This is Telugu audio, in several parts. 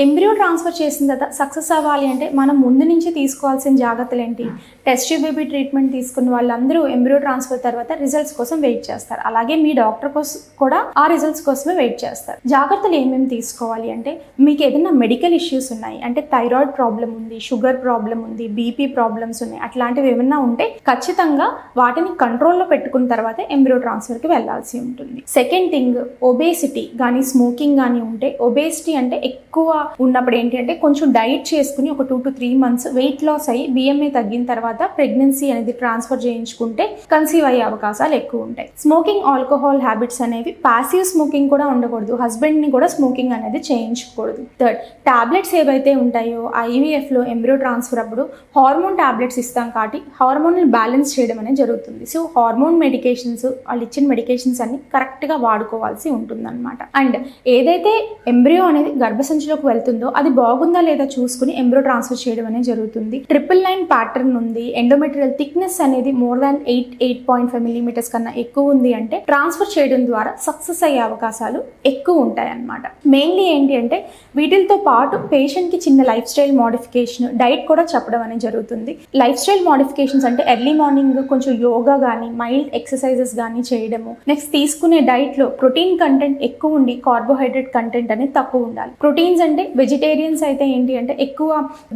ఎంబ్రియో ట్రాన్స్ఫర్ చేసిన తర్వాత సక్సెస్ అవ్వాలి అంటే మనం ముందు నుంచి తీసుకోవాల్సిన జాగ్రత్తలు ఏంటి? టెస్ట్ బేబీ ట్రీట్మెంట్ తీసుకున్న వాళ్ళందరూ ఎంబ్రియో ట్రాన్స్ఫర్ తర్వాత రిజల్ట్స్ కోసం వెయిట్ చేస్తారు. అలాగే మీ డాక్టర్ కోసం కూడా ఆ రిజల్ట్స్ కోసమే వెయిట్ చేస్తారు. జాగ్రత్తలు ఏమేమి తీసుకోవాలి అంటే, మీకు ఏదైనా మెడికల్ ఇష్యూస్ ఉన్నాయి అంటే థైరాయిడ్ ప్రాబ్లం ఉంది, షుగర్ ప్రాబ్లం ఉంది, బీపీ ప్రాబ్లమ్స్ ఉన్నాయి, అట్లాంటివి ఏమైనా ఉంటే ఖచ్చితంగా వాటిని కంట్రోల్లో పెట్టుకున్న తర్వాత ఎంబ్రియో ట్రాన్స్ఫర్కి వెళ్ళాల్సి ఉంటుంది. సెకండ్ థింగ్, ఒబేసిటీ కానీ స్మోకింగ్ కానీ ఉంటే, ఒబేసిటీ అంటే ఎక్కువ ఉన్నప్పుడు ఏంటి అంటే కొంచెం డైట్ చేసుకుని ఒక 2 to 3 months వెయిట్ లాస్ అయ్యి బిఎంఏ తగ్గిన తర్వాత ప్రెగ్నెన్సీ అనేది ట్రాన్స్ఫర్ చేయించుకుంటే కన్సీవ్ అయ్యే అవకాశాలు ఎక్కువ ఉంటాయి. స్మోకింగ్, ఆల్కహాల్ హ్యాబిట్స్ అనేవి పాసివ్ స్మోకింగ్ కూడా ఉండకూడదు, హస్బెండ్ ని కూడా స్మోకింగ్ అనేది చేయించకూడదు. థర్డ్, టాబ్లెట్స్ ఏవైతే ఉంటాయో IVF లో ఎంబ్రియో ట్రాన్స్ఫర్ అప్పుడు హార్మోన్ టాబ్లెట్స్ ఇస్తాం కాబట్టి హార్మోన్ బ్యాలెన్స్ చేయడం అనేది జరుగుతుంది. సో హార్మోన్ మెడికేషన్స్, వాళ్ళు ఇచ్చిన మెడికేషన్స్ అన్ని కరెక్ట్ గా వాడుకోవాల్సి ఉంటుంది అనమాట. అండ్ ఏదైతే ఎంబ్రియో అనేది గర్భసంచిలోకి వెళ్తుందో అది బాగుందా లేదా చూసుకుని ఎంబ్రియో ట్రాన్స్ఫర్ చేయడం అనేది జరుగుతుంది. 999 ప్యాటర్న్ ఉంది, ఎండోమెట్రియల్ థిక్నెస్ అనేది మోర్ దాన్ 8.5 millimeters కన్నా ఎక్కువ ఉంది అంటే ట్రాన్స్ఫర్ చేయడం ద్వారా సక్సెస్ అయ్యే అవకాశాలు ఎక్కువ ఉంటాయి అన్నమాట. మెయిన్లీ ఏంటి అంటే వీటితో పాటు పేషెంట్ కి చిన్న లైఫ్ స్టైల్ మోడిఫికేషన్, డైట్ కూడా చెప్పడం అనేది జరుగుతుంది. లైఫ్ స్టైల్ మోడిఫికేషన్స్ అంటే ఎర్లీ మార్నింగ్ కొంచెం యోగా కానీ మైల్డ్ ఎక్సర్సైజెస్ కానీ చేయడము. నెక్స్ట్, తీసుకునే డైట్ లో ప్రోటీన్ కంటెంట్ ఎక్కువ ఉండి కార్బోహైడ్రేట్ కంటెంట్ అనేది తక్కువ ఉండాలి. ప్రోటీన్స్ అంటే వెజిటేరియన్స్ అయితే ఏంటి అంటే ఎక్కువ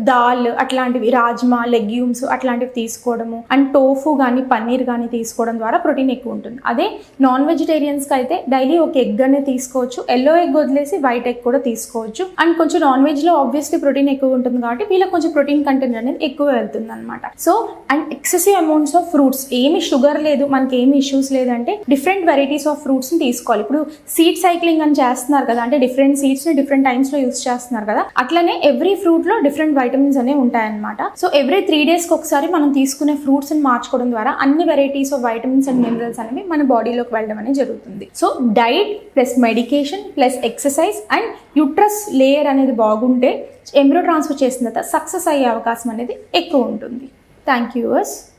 దాల్ అట్లాంటివి, రాజ్మా, లెగ్యూమ్స్ అట్లాంటివి తీసుకోవడము, అండ్ టోఫు కానీ పన్నీర్ కానీ తీసుకోవడం ద్వారా ప్రోటీన్ ఎక్కువ ఉంటుంది. అదే నాన్ వెజిటేరియన్స్కి అయితే డైలీ ఒక ఎగ్ అనేది తీసుకోవచ్చు, ఎల్లో ఎగ్ వదిలేసి వైట్ ఎగ్ కూడా తీసుకోవచ్చు. అండ్ కొంచెం నాన్ వెజ్లో ఆబ్వియస్లీ ప్రోటీన్ ఎక్కువ ఉంటుంది కాబట్టి వీళ్ళకి కొంచెం ప్రోటీన్ కంటెంట్ అనేది ఎక్కువ వెళ్తుంది అనమాట. So and excessive amounts of fruits, ఏమి షుగర్ లేదు, మనకి ఏమి ఇష్యూస్ లేదంటే డిఫరెంట్ వెరైటీస్ ఆఫ్ ఫ్రూట్స్ని తీసుకోవాలి. ఇప్పుడు సీడ్ సైక్లింగ్ అని చేస్తున్నారు కదా, అంటే డిఫరెంట్ సీడ్స్ని డిఫరెంట్ టైమ్స్లో యూస్ చేస్తున్నారు కదా, అట్లనే ఎవ్రీ ఫ్రూట్ లో డిఫరెంట్ వైటమిన్స్ అనేవి ఉంటాయన్నమాట. సో ఎవ్రీ 3 days ఒకసారి మనం తీసుకునే ఫ్రూట్స్ ని మార్చుకోవడం ద్వారా అన్ని varieties of vitamins and minerals అనేవి మన బాడీలోకి వెళ్ళడం అనేది జరుగుతుంది. So diet plus medication plus exercise and uterus layer అనేది బాగుంటే ఎంబ్రియో ట్రాన్స్ఫర్ చేసిన తర్వాత సక్సెస్ అయ్యే అవకాశం అనేది ఎక్కువ ఉంటుంది. Thank you.